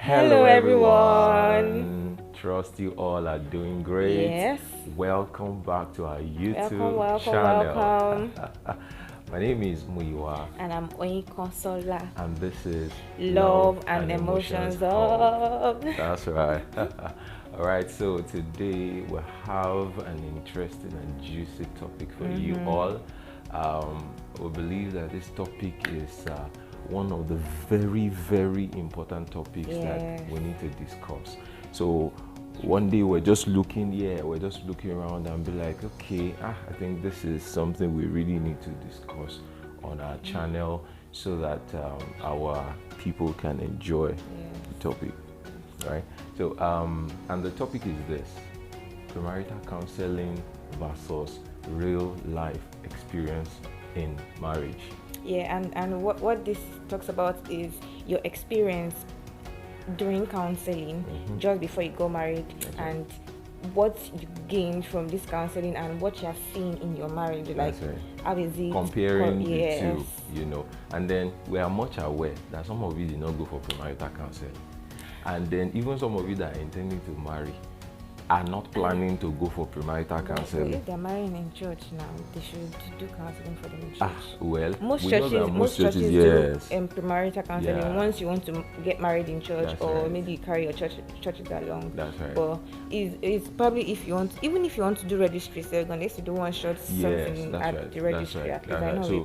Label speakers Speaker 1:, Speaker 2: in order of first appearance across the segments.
Speaker 1: Hello everyone. Trust you all are doing great.
Speaker 2: Yes.
Speaker 1: Welcome back to our YouTube
Speaker 2: Welcome.
Speaker 1: channel. My name is Muyiwa.
Speaker 2: And I'm Oyikonsola.
Speaker 1: And this is
Speaker 2: Love and Emotions Hub.
Speaker 1: That's right. All right, so today we have an interesting and juicy topic for you all. We believe that this topic is one of the very, very important topics that we need to discuss. So one day we're just looking around and be like, okay, I think this is something we really need to discuss on our channel so that our people can enjoy the topic, right? So, and the topic is this: premarital counseling versus real life experience in marriage.
Speaker 2: Yeah, and what this talks about is your experience during counseling just before you go married, and what you gained from this counseling and what you have seen in your marriage, like how is it
Speaker 1: comparing the two, you know. And then we are much aware that some of you did not go for premarital counseling, and then even some of you that are intending to marry are not planning to go for premarital counseling.
Speaker 2: If they're marrying in church now, they should do counseling for them in church.
Speaker 1: Well,
Speaker 2: most churches do premarital counseling once you want to get married in church. That's or maybe you carry your churches along.
Speaker 1: That's right.
Speaker 2: But it's probably if you want, even if you want to do registry, so you're going to do one shot something at the registry. At least I know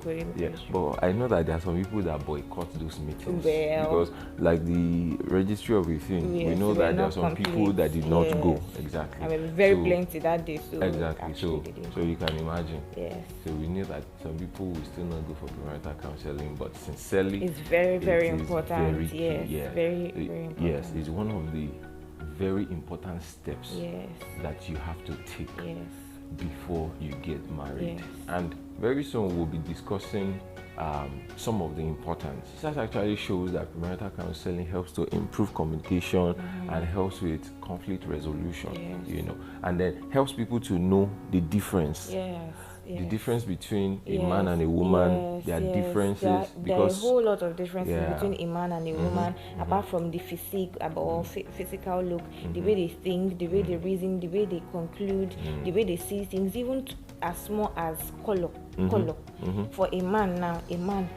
Speaker 1: but I know that there are some people that boycott those meetings because, like the registry of a thing, we know that there are some people that did not go. Exactly.
Speaker 2: I mean, very plenty that day. So
Speaker 1: exactly. So you can imagine.
Speaker 2: Yes.
Speaker 1: So we knew that some people will still not go for premarital counseling, but sincerely,
Speaker 2: it's very important.
Speaker 1: Very key.
Speaker 2: Very important.
Speaker 1: Yes, it's one of the very important steps that you have to take before you get married. And very soon we'll be discussing some of the importance. That actually shows that premarital counseling helps to improve communication and helps with conflict resolution, you know, and then helps people to know the difference. The difference between a man and a woman, there are differences.
Speaker 2: There are a whole lot of differences between a man and a woman, apart from the physical look, the way they think, the way they reason, the way they conclude, the way they see things, even as small as color. For a man now,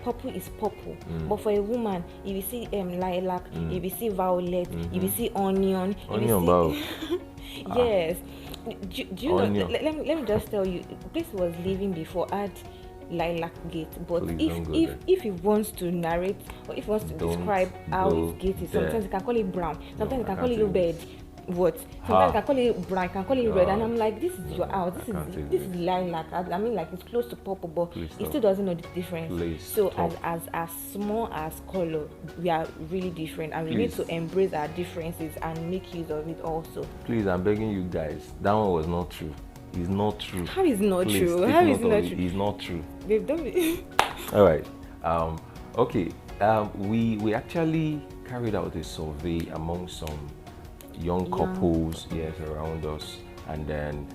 Speaker 2: purple is purple. But for a woman, if you see lilac, if you see violet, if you see onion. Yes. Do you know? Let me just tell you, the place I was living before had lilac gate, but if he wants to narrate or if he wants to describe how his gate is, sometimes he can call it brown, sometimes he can call it red. Sometimes I can call it black, I can call it red, and I'm like, this is your house, this is lilac. I mean, like, it's close to purple, but it still doesn't know the difference. So as small as color, we are really different, and we need to embrace our differences and make use of it also.
Speaker 1: Please, I'm begging you guys, that one was not true. It's not true.
Speaker 2: How is not true? How is it not true?
Speaker 1: It's not true.
Speaker 2: They've done it.
Speaker 1: All right. Okay. We actually carried out a survey among some young couples around us, and then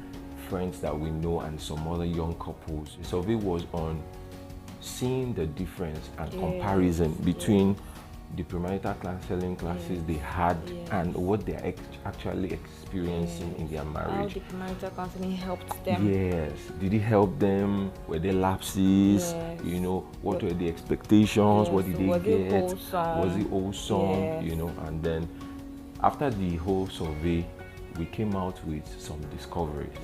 Speaker 1: friends that we know and some other young couples. The survey was on seeing the difference and comparison between the premarital counseling classes they had and what they're actually experiencing in their marriage.
Speaker 2: How the premarital counseling helped them.
Speaker 1: Yes. Did it help them? Were there lapses? You know, what were the expectations? What did they get? Was it wholesome? You know, and then after the whole survey, we came out with some discoveries.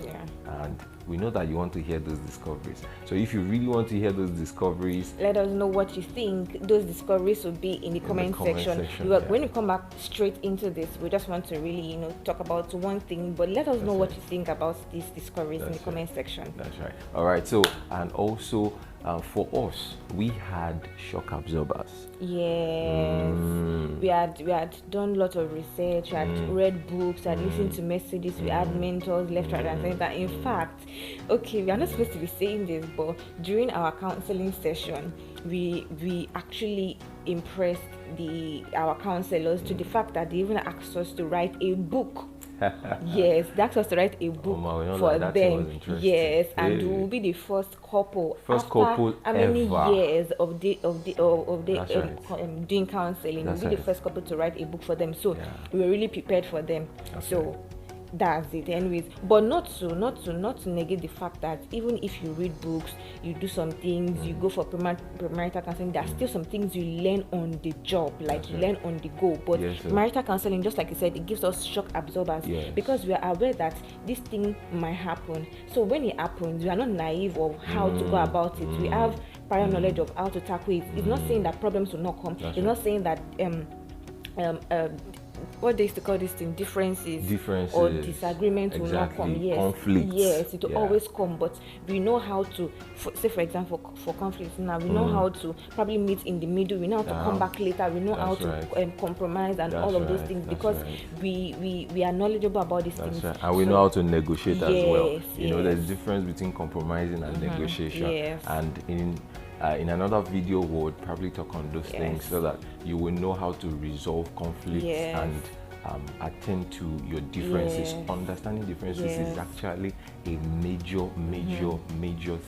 Speaker 1: And we know that you want to hear those discoveries. So if you really want to hear those discoveries,
Speaker 2: let us know what you think those discoveries will be in the comment section. When you come back straight into this, we just want to really, talk about one thing, but let us know what you think about these discoveries in the comment section.
Speaker 1: That's right. All right. So, and also for us, we had shock absorbers.
Speaker 2: Yes. We had done a lot of research, we had read books, we had listened to messages, we had mentors left, right, and center. In fact, we are not supposed to be saying this, but during our counseling session, we actually impressed our counselors to the fact that they even asked us to write a book Yes, they asked us to write a book for them. Yes, and we will be the first couple
Speaker 1: couple
Speaker 2: how many
Speaker 1: ever.
Speaker 2: years of doing counseling. We'll be the first couple to write a book for them. So we were really prepared for them. So that's it. Anyways, but not to negate the fact that even if you read books, you do some things, you go for premarital counseling, there are still some things you learn on the job, like you learn on the go. But premarital counseling, just like you said, it gives us shock absorbers because we are aware that this thing might happen. So when it happens, we are not naive of how to go about it. We have prior knowledge of how to tackle it. It's not saying that problems will not come. It's not saying that what they used to call this thing, differences or disagreements will not come. Yes,
Speaker 1: conflicts.
Speaker 2: Yes, it will always come, but we know how to, say for example, for conflicts now, we know how to probably meet in the middle. We know how to come back later. We know how to compromise and all of those things because we are knowledgeable about these things.
Speaker 1: And we know how to negotiate as well. You know, there's a difference between compromising and negotiation. And in another video, we'll probably talk on those things so that you will know how to resolve conflicts and attend to your differences. Understanding differences is actually a major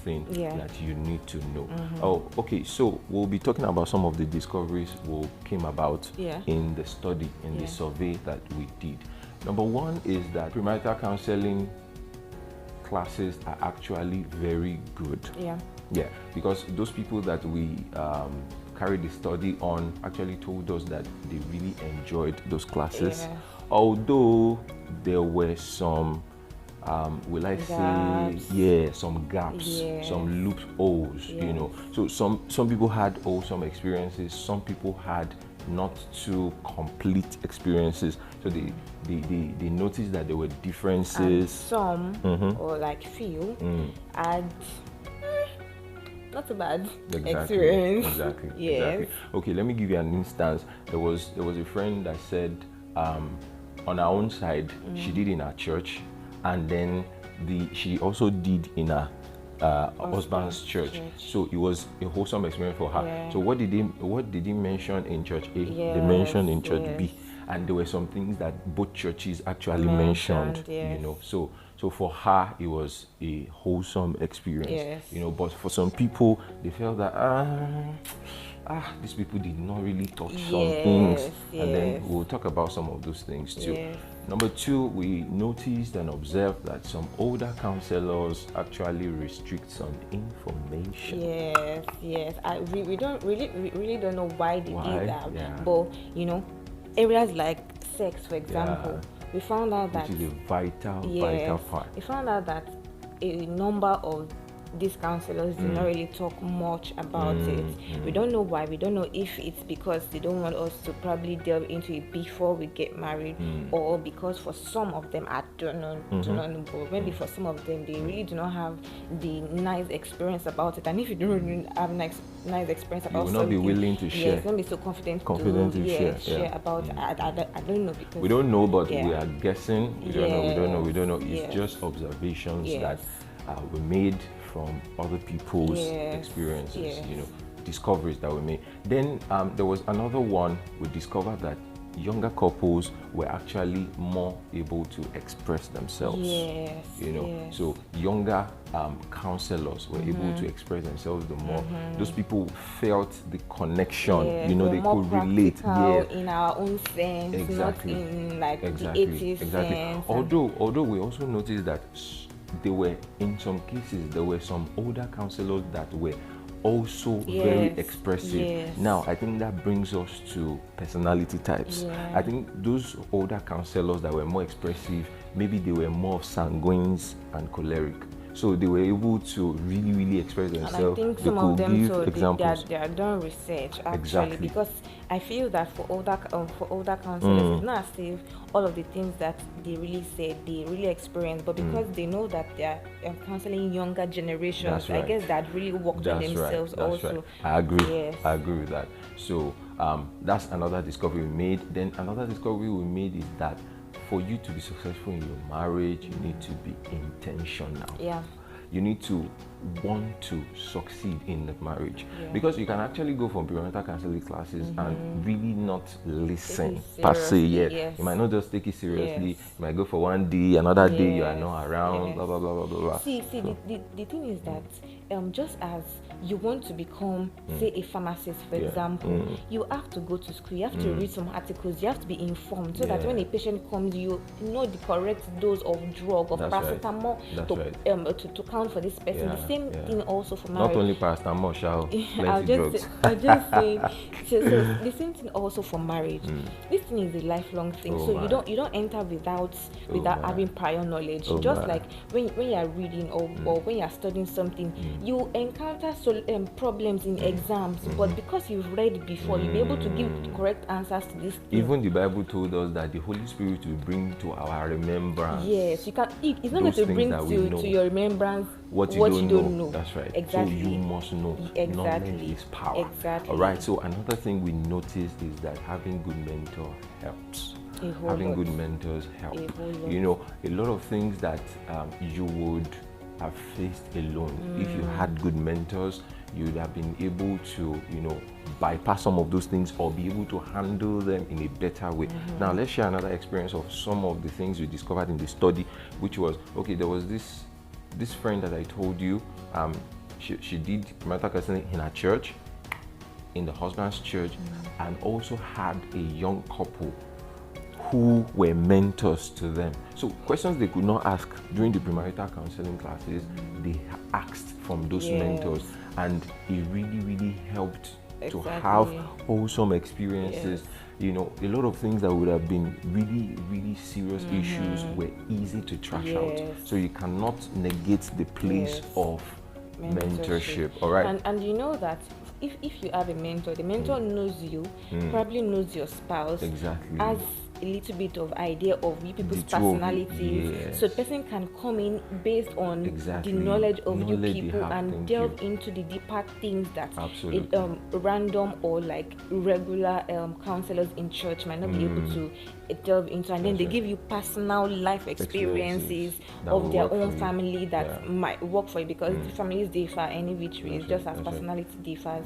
Speaker 1: thing that you need to know. Oh, okay. So we'll be talking about some of the discoveries we came about in the study, in the survey that we did. Number one is that premarital counseling classes are actually very good. Yeah, because those people that we carried the study on actually told us that they really enjoyed those classes. Although there were some, will I say, some gaps, some loopholes, you know. So some people had awesome experiences, some people had not too complete experiences. So they noticed that there were differences.
Speaker 2: And some, or like few, had not so bad experience.
Speaker 1: Exactly. Okay, let me give you an instance. There was a friend that said on her own side she did in her church, and then she also did in her husband's church. So it was a wholesome experience for her. So what did he mention in church A? They mentioned in church B, and there were some things that both churches actually mentioned. You know, so for her it was a wholesome experience. You know, but for some people they felt that these people did not really touch some things, and then we'll talk about some of those things too. Number two, we noticed and observed that some older counselors actually restrict some information.
Speaker 2: We really don't know why they did that. But you know, areas like sex, for example, we found out that
Speaker 1: which is a vital part.
Speaker 2: We found out that a number of these counselors do not really talk much about it. We don't know why. We don't know if it's because they don't want us to probably delve into it before we get married, or because for some of them, I don't know, but maybe for some of them they really do not have the nice experience about it. And if you don't really have nice experience about
Speaker 1: you will not be willing to share.
Speaker 2: Don't be so confident to share about it. I don't know, because
Speaker 1: we don't know, but we are guessing. We don't know. It's just observations that were made from other people's experiences, you know, discoveries that were made. Then there was another one. We discovered that younger couples were actually more able to express themselves. So younger counselors were able to express themselves the more. Those people felt the connection. You know, they could relate.
Speaker 2: In our own sense, not in like the 80s sense.
Speaker 1: Although we also noticed that there were, in some cases, there were some older counselors that were also very expressive. Now, I think that brings us to personality types. I think those older counselors that were more expressive, maybe they were more sanguines and choleric. So they were able to really express themselves.
Speaker 2: And I think some of them, they are done research actually, because I feel that for older counselors, it's not as if all of the things that they really said they really experienced, but because they know that they are counseling younger generations, I guess that really worked on themselves also.
Speaker 1: I agree. I agree with that. So that's another discovery we made. Then another discovery we made is that for you to be successful in your marriage, you need to be intentional. you need to want to succeed in the marriage, because you can actually go for premarital counseling classes and really not listen per se. You might not just take it seriously. You might go for one day, another day you are not around, blah blah blah blah blah.
Speaker 2: See, the thing is that just as you want to become, say, a pharmacist, for example, you have to go to school, you have to read some articles, you have to be informed, so that when a patient comes, you know the correct dose of drug, of paracetamol to count for this person. The same thing also for marriage.
Speaker 1: Not only paracetamol,
Speaker 2: I'll just say, so the same thing also for marriage. This thing is a lifelong thing, so you don't enter without having prior knowledge. Just like when you are reading or when you are studying something, you encounter problems in exams, but because you've read before, you'll be able to give the correct answers to this thing.
Speaker 1: Even the Bible told us that the Holy Spirit will bring to our remembrance.
Speaker 2: Yes, you can. It's not going to bring to your remembrance
Speaker 1: what you don't know. That's right.
Speaker 2: Exactly.
Speaker 1: So you must know.
Speaker 2: Exactly.
Speaker 1: Knowledge is power.
Speaker 2: Exactly.
Speaker 1: All right. So another thing we noticed is that having good mentor helps. Having good mentors help. You know, a lot of things that you would have faced alone. If you had good mentors, you would have been able to, you know, bypass some of those things or be able to handle them in a better way. Now, let's share another experience of some of the things we discovered in the study, which was, okay, there was this friend that I told you, she did premarital counseling in her church, in the husband's church, and also had a young couple who were mentors to them. So questions they could not ask during the premarital counseling classes, they asked from those mentors, and it really, really helped to have wholesome experiences. You know, a lot of things that would have been really, really serious issues were easy to trash out. So you cannot negate the place of mentorship. All right.
Speaker 2: And you know that if you have a mentor, the mentor knows you, probably knows your spouse, has a little bit of idea of you people's personalities, so the person can come in based on the knowledge of you people and delve into the deeper things that random or like regular counselors in church might not be able to delve into, and then they give you personal life experiences of their own family that might work for you, because the families differ any which way, just as personality differs.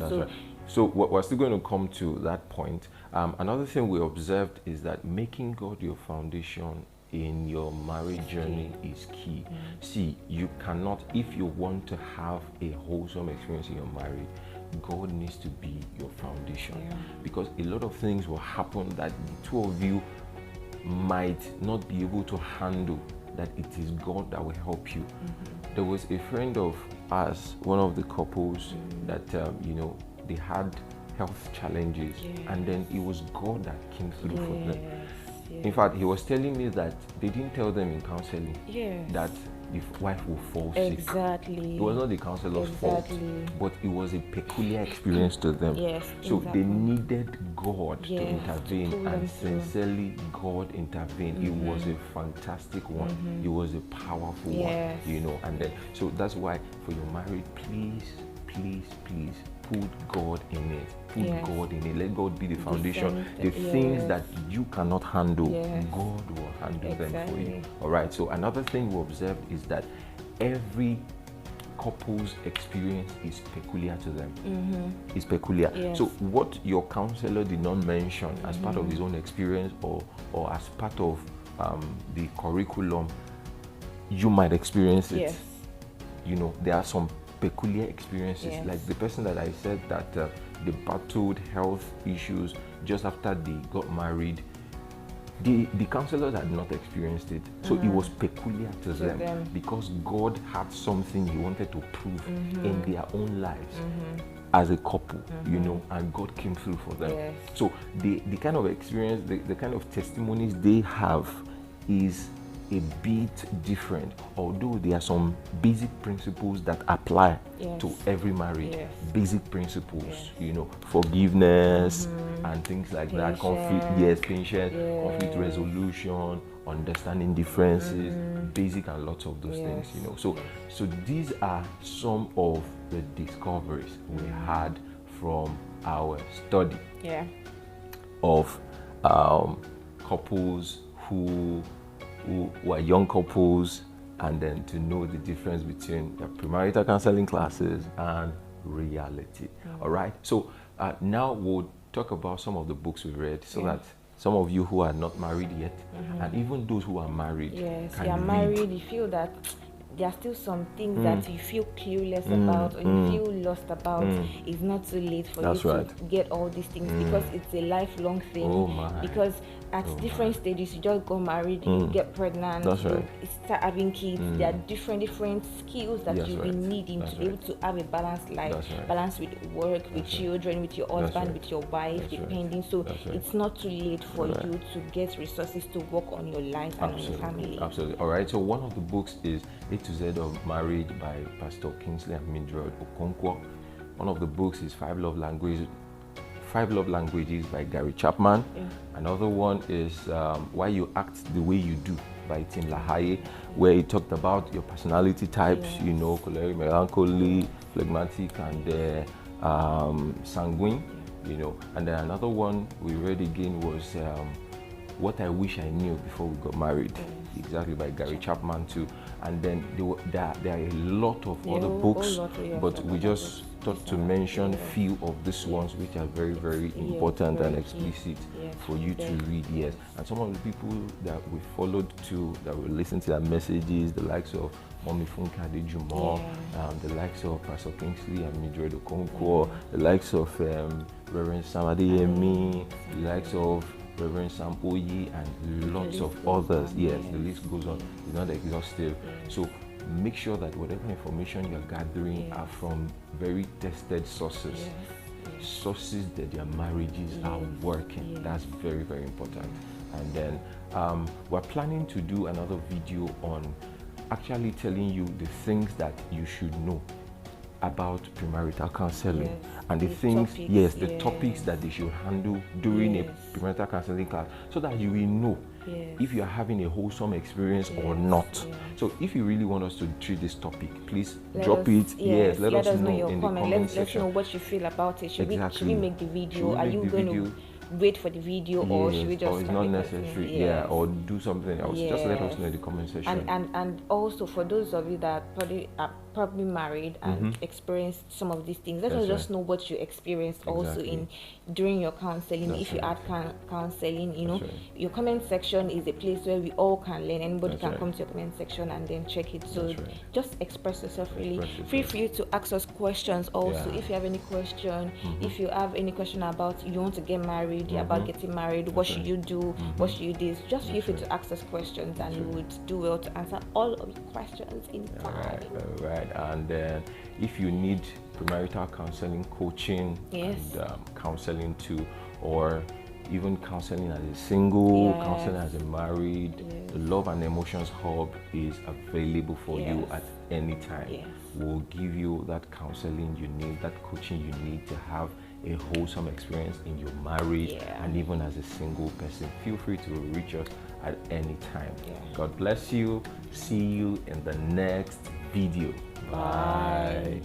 Speaker 1: So we're still going to come to that point. Another thing we observed is that making God your foundation in your marriage journey is key. See, you cannot, if you want to have a wholesome experience in your marriage, God needs to be your foundation, because a lot of things will happen that the two of you might not be able to handle, that it is God that will help you. There was a friend of ours, one of the couples that, you know, they had health challenges, and then it was God that came through for them. In fact, he was telling me that they didn't tell them in counseling that the wife will fall sick. It was not the counselor's fault, but it was a peculiar experience to them. So they needed God to intervene, and sincerely God intervened. It was a fantastic one. It was a powerful one, you know. And then, so that's why for your marriage, please put God in it. Put God in it. Let God be the foundation. The things that you cannot handle, God will handle them for you. All right. So another thing we observed is that every couple's experience is peculiar to them. It's peculiar. So what your counselor did not mention as part of his own experience or as part of the curriculum, you might experience it. You know, there are some peculiar experiences, like the person that I said that they battled health issues just after they got married. The counselors had not experienced it, so it was peculiar to them because God had something he wanted to prove in their own lives as a couple, you know, and God came through for them. So the kind of experience, the kind of testimonies they have is a bit different, although there are some basic principles that apply to every marriage. Basic principles, you know, forgiveness and things like that, conflict, patience, conflict resolution, understanding differences, basic and lots of those things, you know. So these are some of the discoveries we had from our study of couples who are young couples and then to know the difference between the premarital counseling classes and reality. All right, so now we'll talk about some of the books we read, so that some of you who are not married yet, and even those who are married,
Speaker 2: can you are married, you feel that there are still some things that you feel clueless about, or you feel lost about. It's not too late for you to get all these things, because it's a lifelong thing. Because at different stages, you just got married, you get pregnant, you start having kids. There are different skills that you'll be needing to be able to have a balanced life, balance with work, with children, with your husband, with your wife, depending. So it's not too late for you to get resources to work on your life and on your family.
Speaker 1: Absolutely. All right. So one of the books is A to Z of Marriage by Pastor Kingsley and Mildred Okonkwo. One of the books is Five Love Languages by Gary Chapman. Another one is Why You Act the Way You Do by Tim Lahaye, where he talked about your personality types, you know, choleric, melancholy, phlegmatic, and sanguine, you know. And then another one we read again was What I Wish I Knew Before We Got Married, exactly, by Gary Chapman too. And then there are a lot of other books, but we just thought to mention a few of these ones which are very, very important and explicit for you to read. And some of the people that we followed too, that we listened to their messages, the likes of funkefelix-adejumo, the likes of Pastor Kingsley and Mildred Okonkwo, the likes of revsamoye, the likes of revsamoye, and lots of others. The list goes on. It's not exhaustive. So make sure that whatever information you're gathering are from very tested sources, sources that their marriages are working. That's very, very important. And then we're planning to do another video on actually telling you the things that you should know about premarital counseling, and the things, the topics that they should handle during a premarital counseling class, so that you will know if you are having a wholesome experience or not. So if you really want us to treat this topic, please drop it. Let us know in the comment section.
Speaker 2: Let's know what you feel about it. Should we make the video? Are you going to wait for the video, or should we just,
Speaker 1: or it's not necessary, or do something else? Just let us know in the comment section.
Speaker 2: And also, for those of you that are probably married and experienced some of these things, let us just know what you experienced also during your counseling. If you had counseling, you know, your comment section is a place where we all can learn. Anybody can come to your comment section and then check it. So just express yourself freely. Feel free to ask us questions also. If you have any question, if you have any question about you want to get married, about getting married, what should you do, what should you do, just feel free to ask us questions, and we would do well to answer all of your questions in time.
Speaker 1: All right. And then if you need premarital counseling coaching and counseling too, or even counseling as a single, counseling as a married, the Love and Emotions Hub is available for you at any time. We'll give you that counseling you need, that coaching you need to have a wholesome experience in your marriage, and even as a single person. Feel free to reach us at any time. God bless you. See you in the next video. Bye.